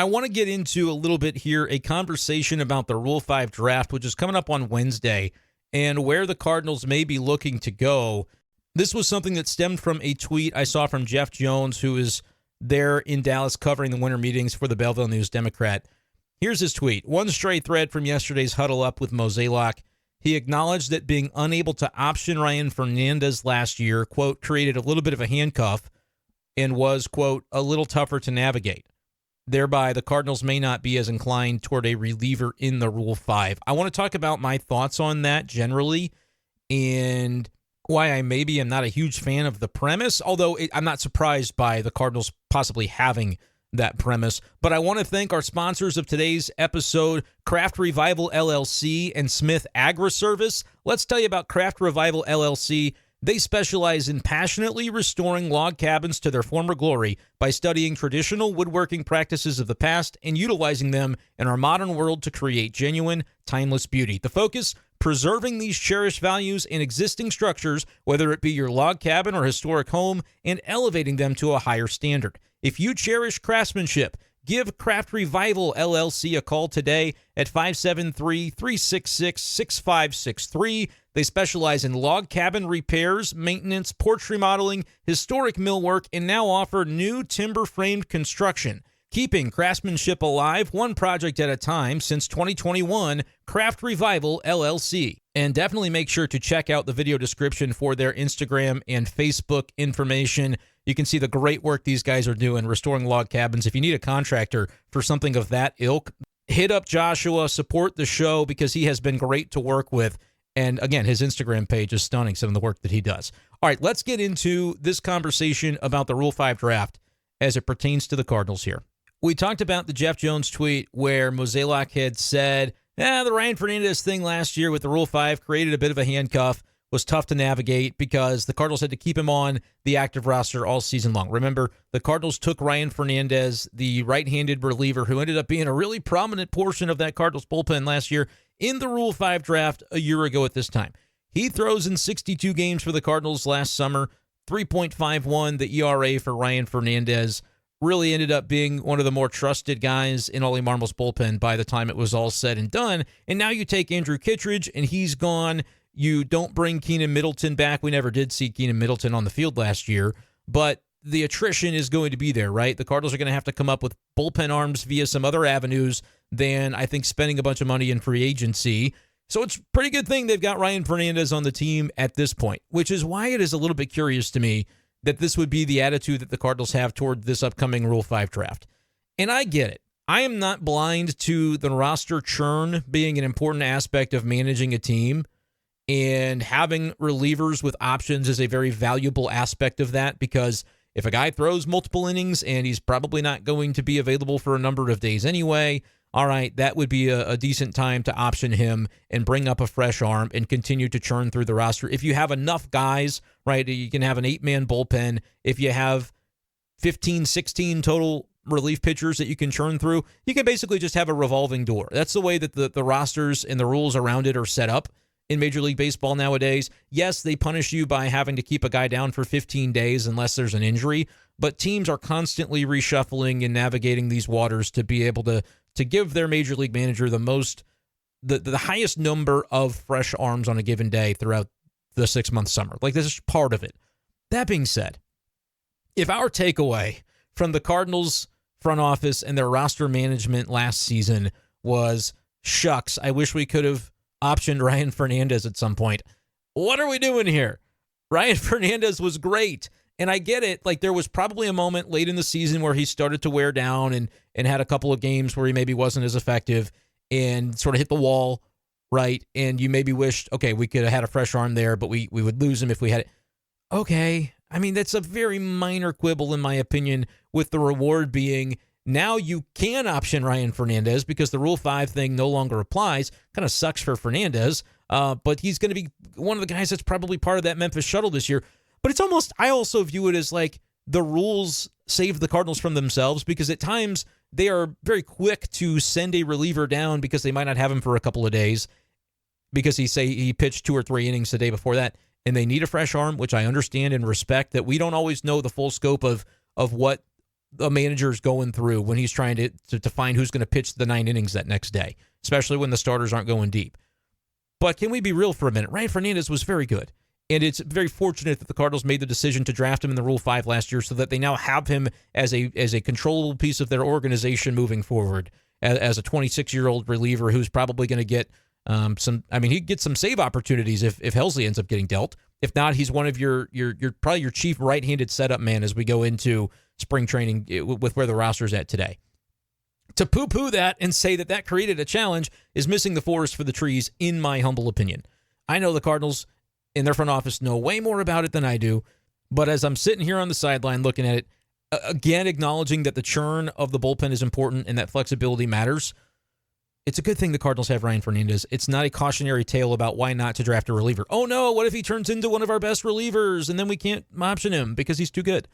I want to get into a little bit here a conversation about the Rule 5 draft, which is coming up on Wednesday, and where the Cardinals may be looking to go. This was something that stemmed from a tweet I saw from Jeff Jones, who is there in Dallas covering the winter meetings for the Belleville News-Democrat. Here's his tweet. One stray thread from yesterday's Huddle Up with Mozeliak. He acknowledged that being unable to option Ryan Fernandez last year, quote, created a little bit of a handcuff and was, quote, a little tougher to navigate. Thereby, the Cardinals may not be as inclined toward a reliever in the Rule 5. I want to talk about my thoughts on that generally and why I maybe am not a huge fan of the premise, although I'm not surprised by the Cardinals possibly having that premise. But I want to thank our sponsors of today's episode, Craft Revival LLC and Smith Agri-Service. Let's tell you about Craft Revival LLC. They specialize in passionately restoring log cabins to their former glory by studying traditional woodworking practices of the past and utilizing them in our modern world to create genuine, timeless beauty. The focus, preserving these cherished values in existing structures, whether it be your log cabin or historic home, and elevating them to a higher standard. If you cherish craftsmanship, give Craft Revival LLC a call today at 573-366-6563. They specialize in log cabin repairs, maintenance, porch remodeling, historic millwork, and now offer new timber-framed construction. Keeping craftsmanship alive one project at a time since 2021, Craft Revival LLC. And definitely make sure to check out the video description for their Instagram and Facebook information. You can see the great work these guys are doing restoring log cabins. If you need a contractor for something of that ilk, hit up Joshua, support the show because he has been great to work with. And again, his Instagram page is stunning, some of the work that he does. All right, let's get into this conversation about the Rule 5 draft as it pertains to the Cardinals here. We talked about the Jeff Jones tweet where Mozeliak had said, the Ryan Fernandez thing last year with the Rule 5 created a bit of a handcuff, was tough to navigate because the Cardinals had to keep him on the active roster all season long. Remember, the Cardinals took Ryan Fernandez, the right-handed reliever who ended up being a really prominent portion of that Cardinals bullpen last year, in the Rule 5 draft a year ago at this time. He throws in 62 games for the Cardinals last summer, 3.51 the ERA for Ryan Fernandez. Really ended up being one of the more trusted guys in Ollie Marmol's bullpen by the time it was all said and done. And now you take Andrew Kittredge, and he's gone. You don't bring Keenan Middleton back. We never did see Keenan Middleton on the field last year, but the attrition is going to be there, right? The Cardinals are going to have to come up with bullpen arms via some other avenues than, I think, spending a bunch of money in free agency. So it's a pretty good thing they've got Ryan Fernandez on the team at this point, which is why it is a little bit curious to me that this would be the attitude that the Cardinals have toward this upcoming Rule 5 draft. And I get it. I am not blind to the roster churn being an important aspect of managing a team, and having relievers with options is a very valuable aspect of that, because if a guy throws multiple innings and he's probably not going to be available for a number of days anyway, all right, that would be a decent time to option him and bring up a fresh arm and continue to churn through the roster. If you have enough guys, right, you can have an 8-man bullpen. If you have 15, 16 total relief pitchers that you can churn through, you can basically just have a revolving door. That's the way that the rosters and the rules around it are set up in Major League Baseball nowadays. Yes, they punish you by having to keep a guy down for 15 days unless there's an injury, but teams are constantly reshuffling and navigating these waters to be able to give their Major League manager the highest number of fresh arms on a given day throughout the 6-month summer. Like, this is part of it. That being said, if our takeaway from the Cardinals front office and their roster management last season was, shucks, I wish we could have optioned Ryan Fernandez at some point, what are we doing here? Ryan Fernandez was great. And I get it. Like, there was probably a moment late in the season where he started to wear down and had a couple of games where he maybe wasn't as effective and sort of hit the wall, right? And you maybe wished, okay, we could have had a fresh arm there, but we would lose him if we had it. Okay. I mean, that's a very minor quibble, in my opinion, with the reward being now you can option Ryan Fernandez because the Rule 5 thing no longer applies. Kind of sucks for Fernandez, but he's going to be one of the guys that's probably part of that Memphis shuttle this year. But it's almost, I also view it as like the rules save the Cardinals from themselves, because at times they are very quick to send a reliever down because they might not have him for a couple of days because he pitched 2 or 3 innings the day before that, and they need a fresh arm, which I understand and respect that we don't always know the full scope of what a manager's going through when he's trying to find who's going to pitch the 9 innings that next day, especially when the starters aren't going deep. But can we be real for a minute? Ryan Fernandez was very good. And it's very fortunate that the Cardinals made the decision to draft him in the Rule 5 last year so that they now have him as a controllable piece of their organization moving forward as a 26-year-old reliever who's probably going to get he'd get some save opportunities if Helsley ends up getting dealt. If not, he's one of your probably your chief right-handed setup man as we go into spring training with where the roster's at today. To poo-poo that and say that created a challenge is missing the forest for the trees, in my humble opinion. I know the Cardinals in their front office know way more about it than I do, but as I'm sitting here on the sideline looking at it, again, acknowledging that the churn of the bullpen is important and that flexibility matters, it's a good thing the Cardinals have Ryan Fernandez. It's not a cautionary tale about why not to draft a reliever. Oh no, what if he turns into one of our best relievers and then we can't option him because he's too good?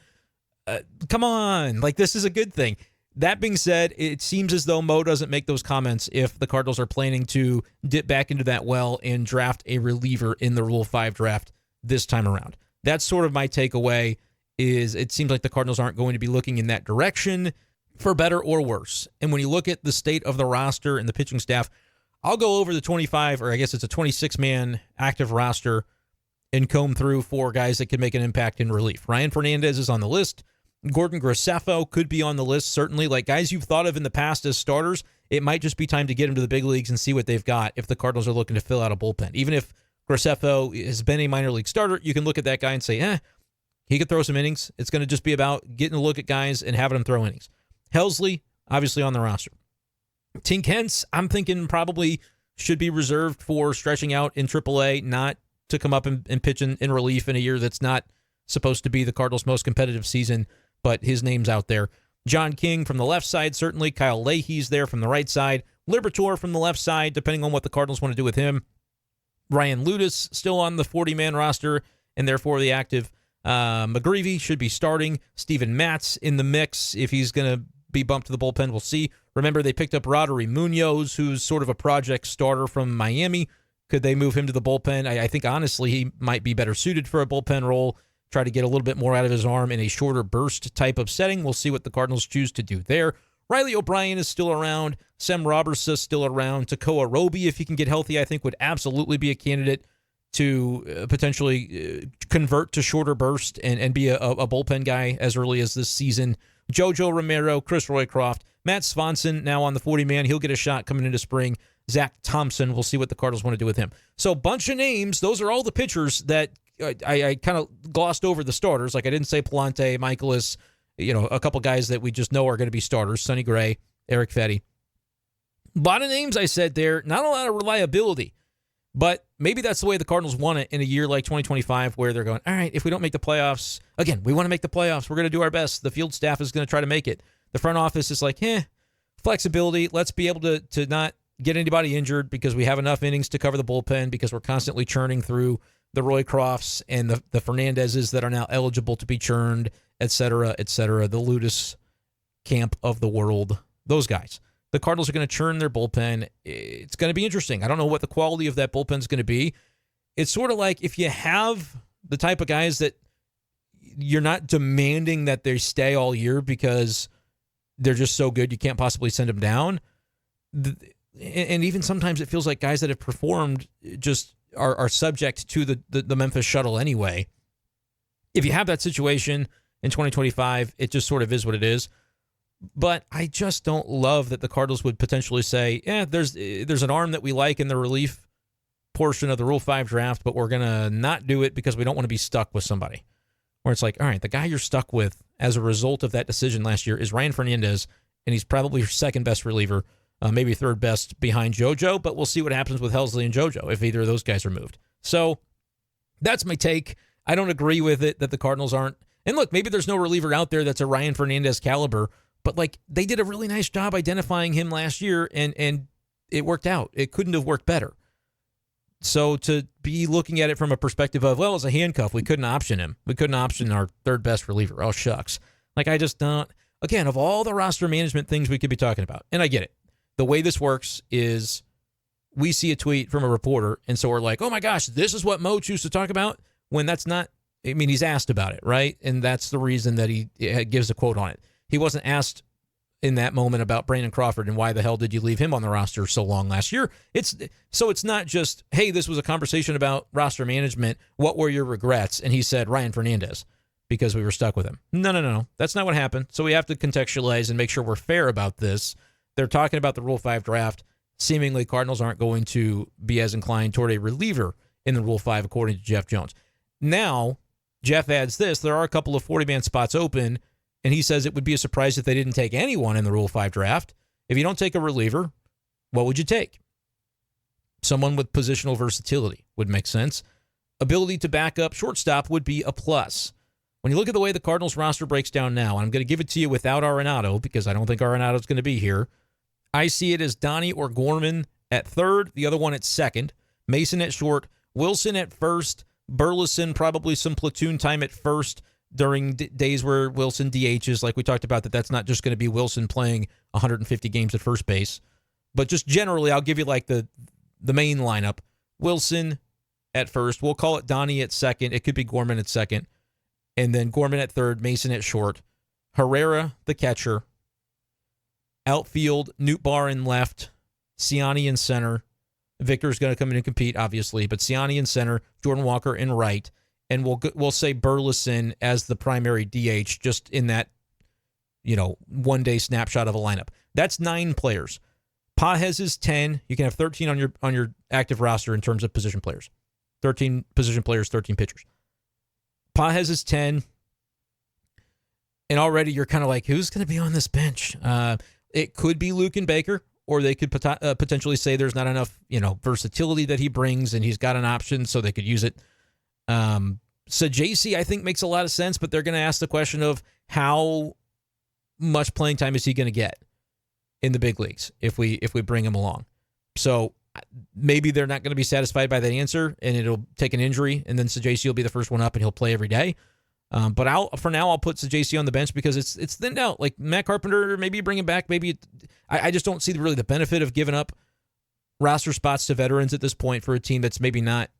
Come on, this is a good thing. That being said, it seems as though Mo doesn't make those comments if the Cardinals are planning to dip back into that well and draft a reliever in the Rule 5 draft this time around. That's sort of my takeaway, is it seems like the Cardinals aren't going to be looking in that direction for better or worse. And when you look at the state of the roster and the pitching staff, I'll go over the 25, or I guess it's a 26-man active roster and comb through 4 guys that could make an impact in relief. Ryan Fernandez is on the list. Gordon Graceffo could be on the list, certainly. Guys you've thought of in the past as starters, it might just be time to get them to the big leagues and see what they've got if the Cardinals are looking to fill out a bullpen. Even if Graceffo has been a minor league starter, you can look at that guy and say, he could throw some innings. It's going to just be about getting a look at guys and having them throw innings. Helsley, obviously on the roster. Tink Hence, I'm thinking probably should be reserved for stretching out in AAA, not to come up and pitch in relief in a year that's not supposed to be the Cardinals' most competitive season, but his name's out there. John King from the left side, certainly. Kyle Leahy's there from the right side. Liberatore from the left side, depending on what the Cardinals want to do with him. Ryan Ludus still on the 40-man roster, and therefore the active. McGreevy should be starting. Steven Matz in the mix. If he's going to be bumped to the bullpen, we'll see. Remember, they picked up Roddery Munoz, who's sort of a project starter from Miami. Could they move him to the bullpen? I think, honestly, he might be better suited for a bullpen role. Try to get a little bit more out of his arm in a shorter burst type of setting. We'll see what the Cardinals choose to do there. Riley O'Brien is still around. Sem Roberts is still around. Takoa Roby, if he can get healthy, I think would absolutely be a candidate to potentially convert to shorter burst and be a bullpen guy as early as this season. Jojo Romero, Chris Roycroft, Matt Swanson now on the 40-man. He'll get a shot coming into spring. Zach Thompson, we'll see what the Cardinals want to do with him. So bunch of names. Those are all the pitchers that I kind of glossed over the starters. I didn't say Palante, Michaelis, a couple guys that we just know are going to be starters. Sonny Gray, Eric Fetty. A lot of names I said there, not a lot of reliability. But maybe that's the way the Cardinals want it in a year like 2025 where they're going, all right, if we don't make the playoffs, again, we want to make the playoffs. We're going to do our best. The field staff is going to try to make it. The front office is like, flexibility. Let's be able to not get anybody injured because we have enough innings to cover the bullpen because we're constantly churning through the Roycrofts and the Fernandezes that are now eligible to be churned, et cetera, the Ludus camp of the world, those guys. The Cardinals are going to churn their bullpen. It's going to be interesting. I don't know what the quality of that bullpen is going to be. It's sort of like if you have the type of guys that you're not demanding that they stay all year because they're just so good you can't possibly send them down. And even sometimes it feels like guys that have performed just are subject to the Memphis shuttle anyway. If you have that situation in 2025, it just sort of is what it is. But I just don't love that the Cardinals would potentially say, there's an arm that we like in the relief portion of the Rule 5 draft, but we're going to not do it because we don't want to be stuck with somebody. Where it's like, all right, the guy you're stuck with as a result of that decision last year is Ryan Fernandez, and he's probably your second best reliever, maybe third best behind JoJo, but we'll see what happens with Helsley and JoJo if either of those guys are moved. So that's my take. I don't agree with it that the Cardinals aren't. And look, maybe there's no reliever out there that's a Ryan Fernandez caliber, but they did a really nice job identifying him last year, and it worked out. It couldn't have worked better. So to be looking at it from a perspective of, as a handcuff, we couldn't option him. We couldn't option our third best reliever. Oh, shucks. I just don't. Again, of all the roster management things we could be talking about, and I get it. The way this works is we see a tweet from a reporter, and so we're like, oh my gosh, this is what Mo chose to talk about, when that's not, he's asked about it, right? And that's the reason that he gives a quote on it. He wasn't asked in that moment about Brandon Crawford and why the hell did you leave him on the roster so long last year. It's not just, hey, this was a conversation about roster management. What were your regrets? And he said Ryan Fernandez because we were stuck with him. No. That's not what happened. So we have to contextualize and make sure we're fair about this. They're talking about the Rule 5 draft. Seemingly Cardinals aren't going to be as inclined toward a reliever in the Rule 5 according to Jeff Jones. Now, Jeff adds this. There are a couple of 40-man spots open. And he says it would be a surprise if they didn't take anyone in the Rule 5 draft. If you don't take a reliever, what would you take? Someone with positional versatility would make sense. Ability to back up shortstop would be a plus. When you look at the way the Cardinals roster breaks down now, and I'm going to give it to you without Arenado because I don't think Arenado's going to be here, I see it as Donnie or Gorman at third, the other one at second, Mason at short, Wilson at first, Burleson probably some platoon time at first, during days where Wilson DHs, like we talked about, that's not just going to be Wilson playing 150 games at first base. But just generally, I'll give you like the main lineup. Wilson at first. We'll call it Donnie at second. It could be Gorman at second. And then Gorman at third, Mason at short. Herrera, the catcher. Outfield, Nootbaar in left. Ciani in center. Victor's going to come in and compete, obviously. But Ciani in center. Jordan Walker in right. And we'll say Burleson as the primary DH just in that, one-day snapshot of a lineup. That's 9 players. Pages is 10. You can have 13 on your active roster in terms of position players. 13 position players, 13 pitchers. Pages is 10. And already you're kind of like, who's going to be on this bench? It could be Luken Baker, or they could potentially say there's not enough, versatility that he brings, and he's got an option, so they could use it. Sajasi, I think, makes a lot of sense, but they're going to ask the question of how much playing time is he going to get in the big leagues if we bring him along. So maybe they're not going to be satisfied by that answer, and it'll take an injury, and then Sajasi will be the first one up, and he'll play every day. But for now, I'll put Sajasi on the bench because it's thinned out. Like Matt Carpenter, maybe you bring him back. Maybe I just don't see really the benefit of giving up roster spots to veterans at this point for a team that's maybe not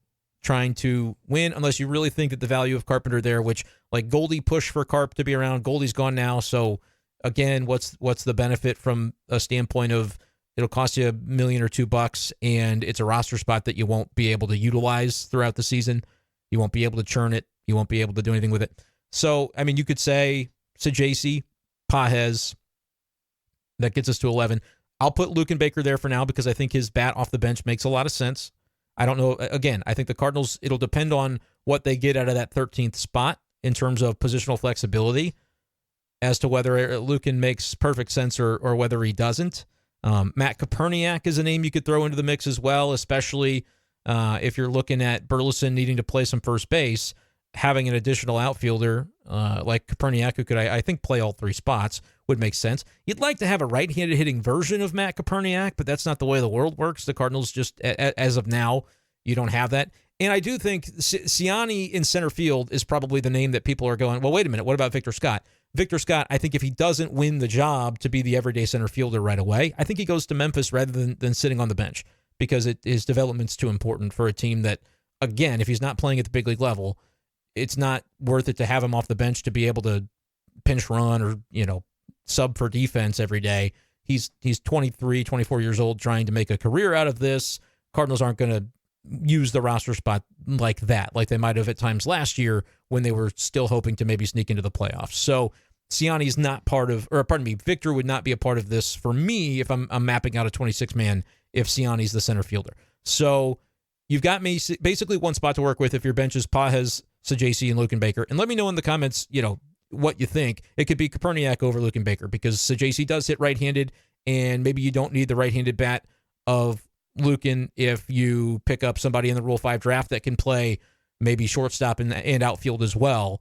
trying to win, unless you really think that the value of Carpenter there, which like Goldie pushed for Carp to be around. Goldie's gone now. So again, what's the benefit from a standpoint of it'll cost you $1 million or $2 and it's a roster spot that you won't be able to utilize throughout the season. You won't be able to churn it. You won't be able to do anything with it. So, I mean, you could say Sajasi, Pages, that gets us to 11. I'll put Luken Baker there for now because I think his bat off the bench makes a lot of sense. I don't know. Again, I think the Cardinals, it'll depend on what they get out of that 13th spot in terms of positional flexibility as to whether Luken makes perfect sense or whether he doesn't. Matt Koperniak is a name you could throw into the mix as well, especially if you're looking at Burleson needing to play some first base. Having an additional outfielder like Koperniak, who could, I think, play all 3 spots, would make sense. You'd like to have a right-handed hitting version of Matt Koperniak, but that's not the way the world works. The Cardinals just, as of now, you don't have that. And I do think Ciani in center field is probably the name that people are going, well, wait a minute, what about Victor Scott? Victor Scott, I think if he doesn't win the job to be the everyday center fielder right away, I think he goes to Memphis rather than sitting on the bench because his development's too important for a team that, again, if he's not playing at the big league level, it's not worth it to have him off the bench to be able to pinch run or, sub for defense every day. He's 23, 24 years old trying to make a career out of this. Cardinals aren't going to use the roster spot like that, like they might have at times last year when they were still hoping to maybe sneak into the playoffs. So Ciani's not Victor would not be a part of this for me if I'm mapping out a 26-man if Ciani's the center fielder. So you've got me basically one spot to work with if your bench is Pages, Sajasi, and Luken Baker. And let me know in the comments, what you think. It could be Koperniak over Luken Baker because Sajasi does hit right-handed, and maybe you don't need the right-handed bat of Luken if you pick up somebody in the Rule 5 draft that can play maybe shortstop and outfield as well.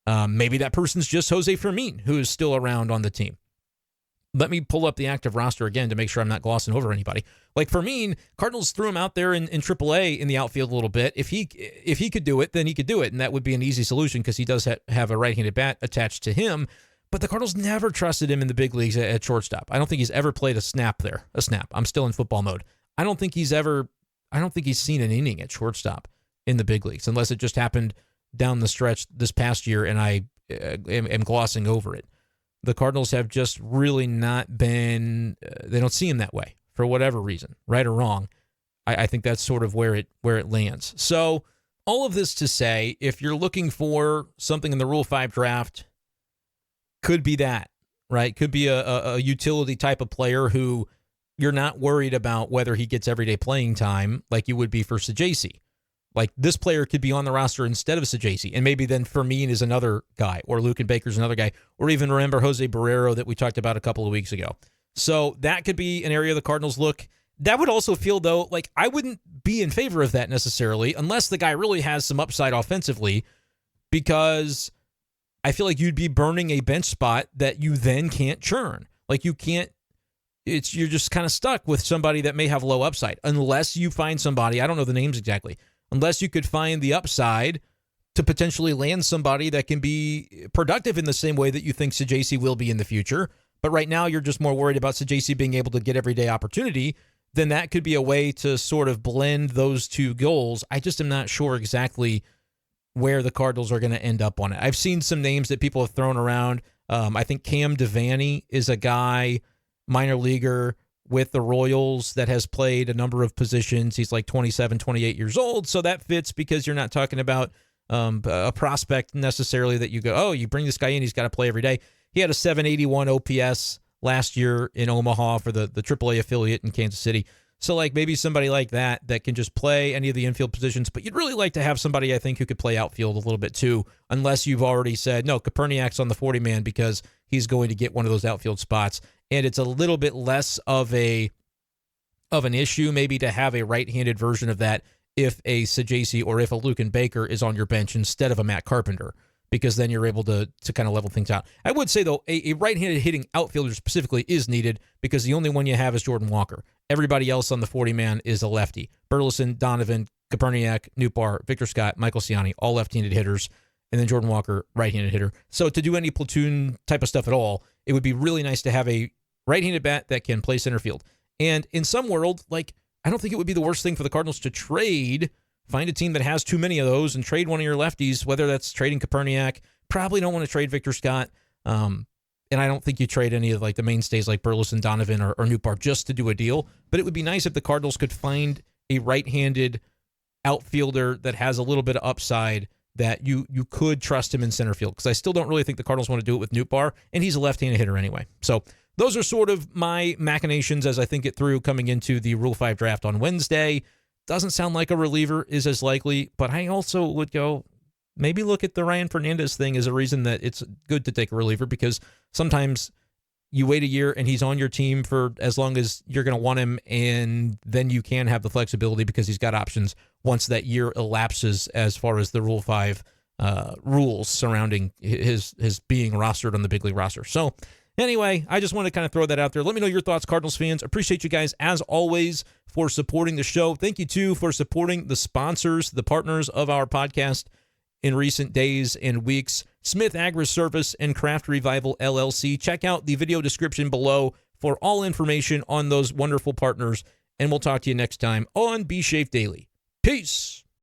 Maybe that person's just Jose Fermin, who is still around on the team. Let me pull up the active roster again to make sure I'm not glossing over anybody. Like Fermin, Cardinals threw him out there in AAA in the outfield a little bit. If he could do it, then he could do it, and that would be an easy solution because he does have a right-handed bat attached to him. But the Cardinals never trusted him in the big leagues at shortstop. I don't think he's ever played a snap there. A snap. I'm still in football mode. I don't think he's seen an inning at shortstop in the big leagues, unless it just happened down the stretch this past year, and I am glossing over it. the Cardinals have just really not been, they don't see him that way for whatever reason, right or wrong. I think that's sort of where it lands. So all of this to say, if you're looking for something in the Rule 5 draft, could be that, right? Could be a utility type of player who you're not worried about whether he gets everyday playing time like you would be for Sajaci. Like, this player could be on the roster instead of Sajaci, and maybe then Fermin is another guy, or Luken Baker's another guy, or even remember Jose Barrero that we talked about a couple of weeks ago. So that could be an area the Cardinals look. That would also feel, though, like I wouldn't be in favor of that necessarily unless the guy really has some upside offensively, because I feel like you'd be burning a bench spot that you then can't churn. Like, you can't, you're just kind of stuck with somebody that may have low upside unless you find somebody, I don't know the names exactly, unless you could find the upside to potentially land somebody that can be productive in the same way that you think Sajaci will be in the future. But right now you're just more worried about Sajaci being able to get everyday opportunity. Then that could be a way to sort of blend those two goals. I just am not sure exactly where the Cardinals are going to end up on it. I've seen some names that people have thrown around. I think Cam Devaney is a guy, minor leaguer with the Royals, that has played a number of positions. He's like 27, 28 years old, so that fits because you're not talking about a prospect necessarily that you go, oh, you bring this guy in, he's got to play every day. He had a 781 OPS last year in Omaha for the AAA affiliate in Kansas City. So like maybe somebody like that can just play any of the infield positions, but you'd really like to have somebody, I think, who could play outfield a little bit too, unless you've already said, no, Koperniak's on the 40-man because he's going to get one of those outfield spots. And it's a little bit less of an issue maybe to have a right-handed version of that if a Sajaci or if a Luken Baker is on your bench instead of a Matt Carpenter, because then you're able to kind of level things out. I would say, though, a right-handed hitting outfielder specifically is needed because the only one you have is Jordan Walker. Everybody else on the 40-man is a lefty. Burleson, Donovan, Koperniak, Nootbaar, Victor Scott, Michael Ciani, all left-handed hitters, and then Jordan Walker, right-handed hitter. So to do any platoon type of stuff at all, it would be really nice to have a right-handed bat that can play center field. And in some world, like, I don't think it would be the worst thing for the Cardinals to find a team that has too many of those and trade one of your lefties, whether that's trading Koperniak. Probably don't want to trade Victor Scott. And I don't think you trade any of like the mainstays like Burleson, Donovan, or Nootbaar just to do a deal. But it would be nice if the Cardinals could find a right-handed outfielder that has a little bit of upside that you could trust him in center field, because I still don't really think the Cardinals want to do it with Nootbaar, and he's a left-handed hitter anyway. So those are sort of my machinations as I think it through coming into the Rule 5 draft on Wednesday. Doesn't sound like a reliever is as likely, but I also would go maybe look at the Ryan Fernandez thing as a reason that it's good to take a reliever, because sometimes you wait a year and he's on your team for as long as you're going to want him, and then you can have the flexibility because he's got options once that year elapses as far as the Rule 5 rules surrounding his being rostered on the big league roster. So anyway, I just want to kind of throw that out there. Let me know your thoughts, Cardinals fans. Appreciate you guys, as always, for supporting the show. Thank you, too, for supporting the sponsors, the partners of our podcast in recent days and weeks, Smith Agri-Service and Craft Revival LLC. Check out the video description below for all information on those wonderful partners, and we'll talk to you next time on b-schaeff Daily. Peace!